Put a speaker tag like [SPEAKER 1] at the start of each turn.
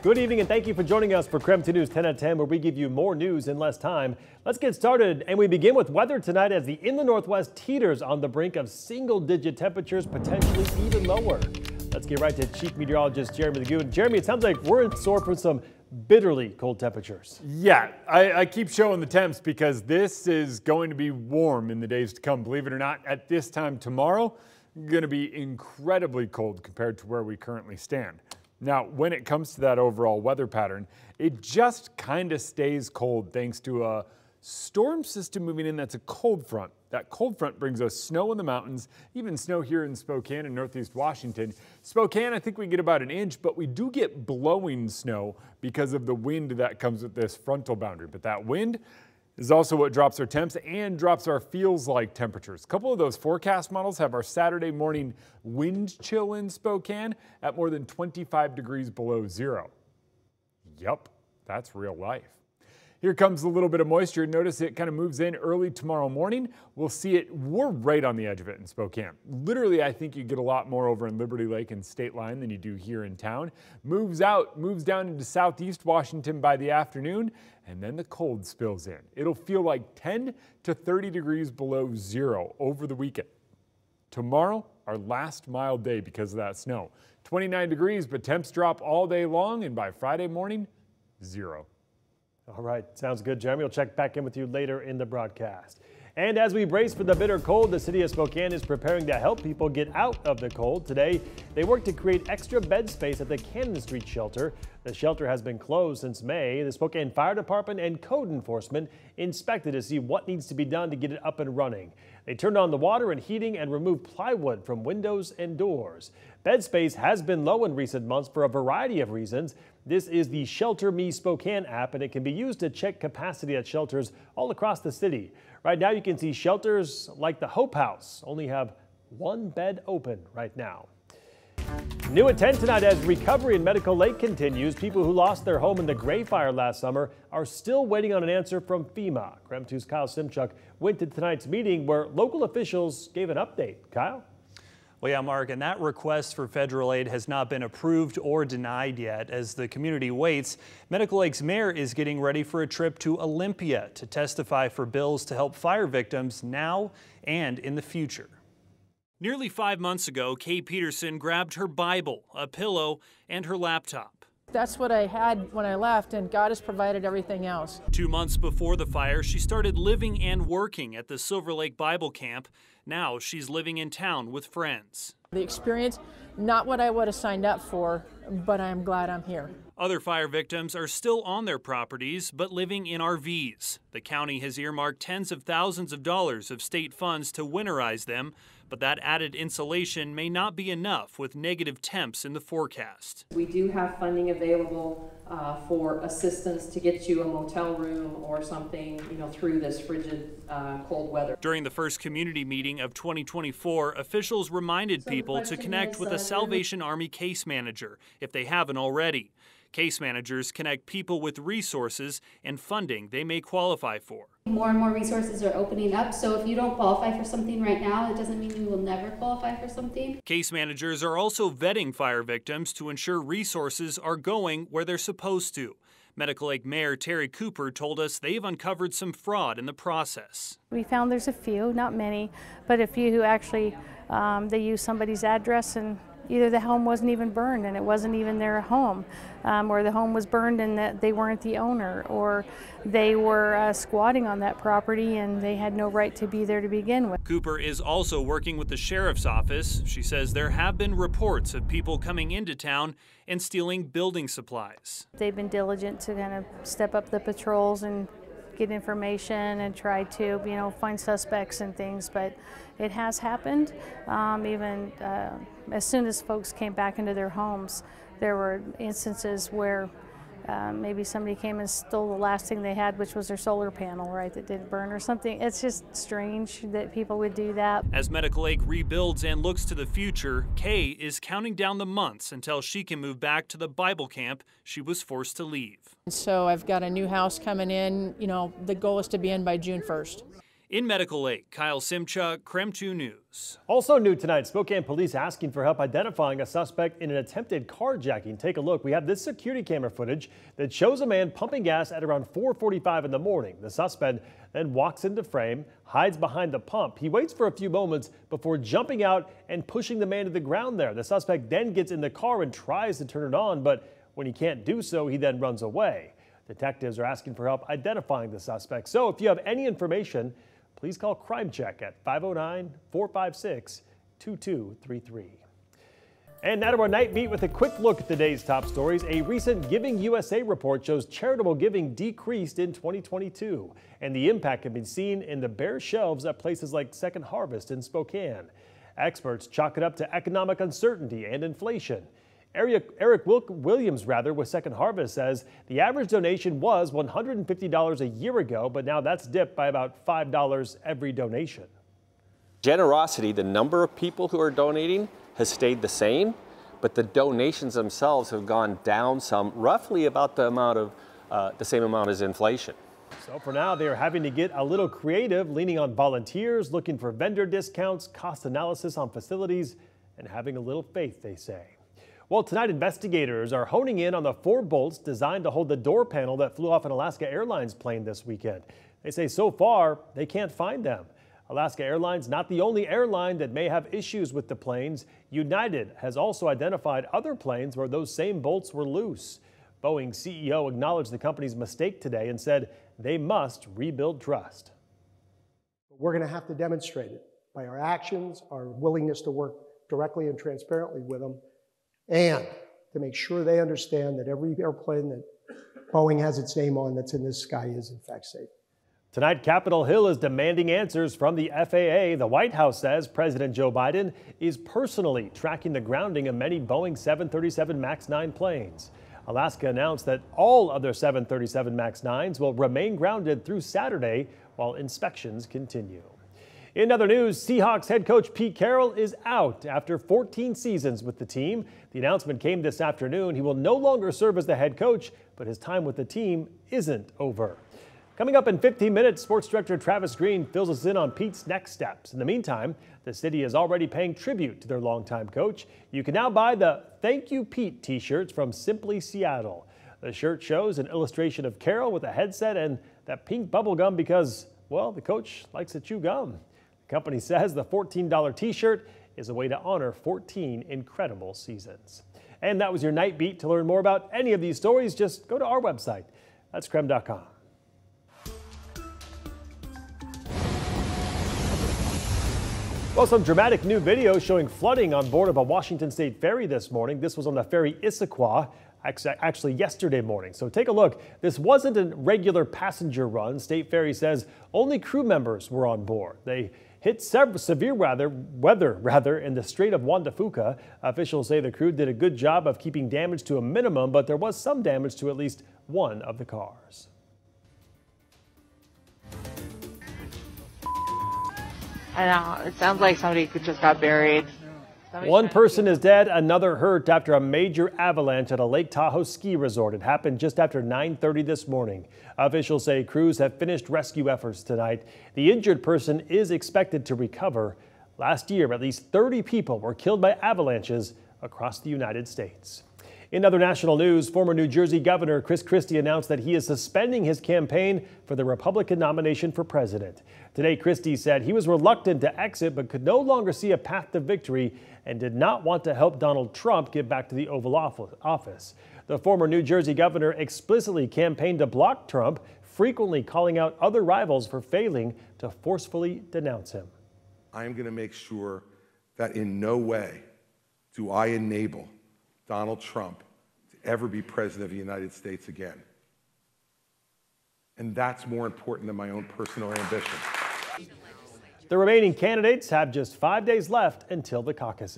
[SPEAKER 1] Good evening and thank you for joining us for KREM 2 News 10 at 10, where we give you more news in less time. Let's get started, and we begin with weather tonight as the inland Northwest teeters on the brink of single-digit temperatures, potentially even lower. Let's get right to Chief Meteorologist Jeremy Lagoon. Jeremy, it sounds like we're in store for some bitterly cold temperatures.
[SPEAKER 2] Yeah, I keep showing the temps because this is going to be warm in the days to come. Believe it or not, at this time tomorrow, going to be incredibly cold compared to where we currently stand. Now, when it comes to that overall weather pattern, it just kind of stays cold thanks to a storm system moving in that's a cold front. That cold front brings us snow in the mountains, even snow here in Spokane and northeast Washington. Spokane, I think we get about an inch, but we do get blowing snow because of the wind that comes with this frontal boundary. But that wind is also what drops our temps and drops our feels-like temperatures. A couple of those forecast models have our Saturday morning wind chill in Spokane at more than 25 degrees below zero. Yup, that's real life. Here comes a little bit of moisture. Notice it kind of moves in early tomorrow morning. We'll see it. We're right on the edge of it in Spokane. Literally, I think you get a lot more over in Liberty Lake and State Line than you do here in town. Moves down into southeast Washington by the afternoon, and then the cold spills in. It'll feel like 10 to 30 degrees below zero over the weekend. Tomorrow, our last mild day because of that snow. 29 degrees, but temps drop all day long, and by Friday morning, zero.
[SPEAKER 1] All right, sounds good, Jeremy. We'll check back in with you later in the broadcast. And as we brace for the bitter cold, the city of Spokane is preparing to help people get out of the cold. Today, they work to create extra bed space at the Cannon Street shelter. The shelter has been closed since May. The Spokane Fire Department and code enforcement inspected to see what needs to be done to get it up and running. They turned on the water and heating and removed plywood from windows and doors. Bed space has been low in recent months for a variety of reasons. This is the Shelter Me Spokane app, and it can be used to check capacity at shelters all across the city. Right now, you can see shelters like the Hope House only have one bed open right now. New at 10 tonight as recovery in Medical Lake continues. People who lost their home in the Gray Fire last summer are still waiting on an answer from FEMA. KREM 2's Kyle Simchuk went to tonight's meeting where local officials gave an update. Kyle?
[SPEAKER 3] Well, yeah, Mark, and that request for federal aid has not been approved or denied yet. As the community waits, Medical Lake's mayor is getting ready for a trip to Olympia to testify for bills to help fire victims now and in the future. Nearly 5 months ago, Kay Peterson grabbed her Bible, a pillow, and her laptop.
[SPEAKER 4] That's what I had when I left, and God has provided everything else.
[SPEAKER 3] 2 months before the fire, she started living and working at the Silver Lake Bible Camp. Now she's living in town with friends.
[SPEAKER 4] The experience, not what I would have signed up for, but I'm glad I'm here.
[SPEAKER 3] Other fire victims are still on their properties, but living in RVs. The county has earmarked tens of thousands of dollars of state funds to winterize them, but that added insulation may not be enough with negative temps in the forecast.
[SPEAKER 5] We do have funding available for assistance to get you a motel room or something, through this frigid, cold weather.
[SPEAKER 3] During the first community meeting of 2024, officials reminded people to connect with a Salvation Army case manager if they haven't already. Case managers connect people with resources and funding they may qualify for.
[SPEAKER 6] More and more resources are opening up, so if you don't qualify for something right now, it doesn't mean you will never qualify for something.
[SPEAKER 3] Case managers are also vetting fire victims to ensure resources are going where they're supposed to. Medical Lake Mayor Terry Cooper told us they've uncovered some fraud in the process.
[SPEAKER 7] We found there's a few, not many, but a few who actually they use somebody's address and either the home wasn't even burned and it wasn't even their home, or the home was burned and that they weren't the owner, or they were squatting on that property and they had no right to be there to begin with.
[SPEAKER 3] Cooper is also working with the sheriff's office. She says there have been reports of people coming into town and stealing building supplies.
[SPEAKER 7] They've been diligent to kind of step up the patrols and get information and try to, find suspects and things, but it has happened. Even as soon as folks came back into their homes, there were instances where maybe somebody came and stole the last thing they had, which was their solar panel, right, that didn't burn or something. It's just strange that people would do that.
[SPEAKER 3] As Medical Lake rebuilds and looks to the future, Kay is counting down the months until she can move back to the Bible camp she was forced to leave.
[SPEAKER 4] So I've got a new house coming in. The goal is to be in by June 1st.
[SPEAKER 3] In Medical Lake, Kyle Simchuk, KREM 2 News.
[SPEAKER 1] Also new tonight, Spokane police asking for help identifying a suspect in an attempted carjacking. Take a look. We have this security camera footage that shows a man pumping gas at around 4:45 in the morning. The suspect then walks into frame, hides behind the pump. He waits for a few moments before jumping out and pushing the man to the ground there. The suspect then gets in the car and tries to turn it on, but when he can't do so, he then runs away. Detectives are asking for help identifying the suspect. So if you have any information, please call Crime Check at 509-456-2233. And now to our night beat with a quick look at today's top stories. A recent Giving USA report shows charitable giving decreased in 2022, and the impact can be seen in the bare shelves at places like Second Harvest in Spokane. Experts chalk it up to economic uncertainty and inflation. Eric Williams with Second Harvest says the average donation was $150 a year ago, but now that's dipped by about $5 every donation.
[SPEAKER 8] Generosity, the number of people who are donating has stayed the same, but the donations themselves have gone down some, roughly about the same amount as inflation.
[SPEAKER 1] So for now, they are having to get a little creative, leaning on volunteers, looking for vendor discounts, cost analysis on facilities, and having a little faith, they say. Well, tonight investigators are honing in on the 4 bolts designed to hold the door panel that flew off an Alaska Airlines plane this weekend. They say so far they can't find them. Alaska Airlines not the only airline that may have issues with the planes. United has also identified other planes where those same bolts were loose. Boeing CEO acknowledged the company's mistake today and said they must rebuild trust.
[SPEAKER 9] We're going to have to demonstrate it by our actions, our willingness to work directly and transparently with them, and to make sure they understand that every airplane that Boeing has its name on that's in this sky is in fact safe.
[SPEAKER 1] Tonight, Capitol Hill is demanding answers from the FAA. The White House says President Joe Biden is personally tracking the grounding of many Boeing 737 MAX 9 planes. Alaska announced that all other 737 MAX 9s will remain grounded through Saturday while inspections continue. In other news, Seahawks head coach Pete Carroll is out after 14 seasons with the team. The announcement came this afternoon. He will no longer serve as the head coach, but his time with the team isn't over. Coming up in 15 minutes, Sports Director Travis Green fills us in on Pete's next steps. In the meantime, the city is already paying tribute to their longtime coach. You can now buy the Thank You Pete t-shirts from Simply Seattle. The shirt shows an illustration of Carroll with a headset and that pink bubble gum because, well, the coach likes to chew gum. The company says the $14 t-shirt is a way to honor 14 incredible seasons. And that was your Night Beat. To learn more about any of these stories, just go to our website. That's KREM.com. Well, some dramatic new video showing flooding on board of a Washington State ferry this morning. This was on the ferry Issaquah, actually yesterday morning. So take a look. This wasn't a regular passenger run. State Ferry says only crew members were on board. They hit severe weather in the Strait of Juan de Fuca. Officials say the crew did a good job of keeping damage to a minimum, but there was some damage to at least one of the cars.
[SPEAKER 10] I know, it sounds like somebody just got buried.
[SPEAKER 1] One person is dead, another hurt after a major avalanche at a Lake Tahoe ski resort. It happened just after 9:30 this morning. Officials say crews have finished rescue efforts tonight. The injured person is expected to recover. Last year, at least 30 people were killed by avalanches across the United States. In other national news, former New Jersey Governor Chris Christie announced that he is suspending his campaign for the Republican nomination for president. Today, Christie said he was reluctant to exit but could no longer see a path to victory and did not want to help Donald Trump get back to the Oval Office. The former New Jersey governor explicitly campaigned to block Trump, frequently calling out other rivals for failing to forcefully denounce him.
[SPEAKER 11] I am going to make sure that in no way do I enable Donald Trump to ever be president of the United States again. And that's more important than my own personal ambition.
[SPEAKER 1] The remaining candidates have just 5 days left until the caucuses.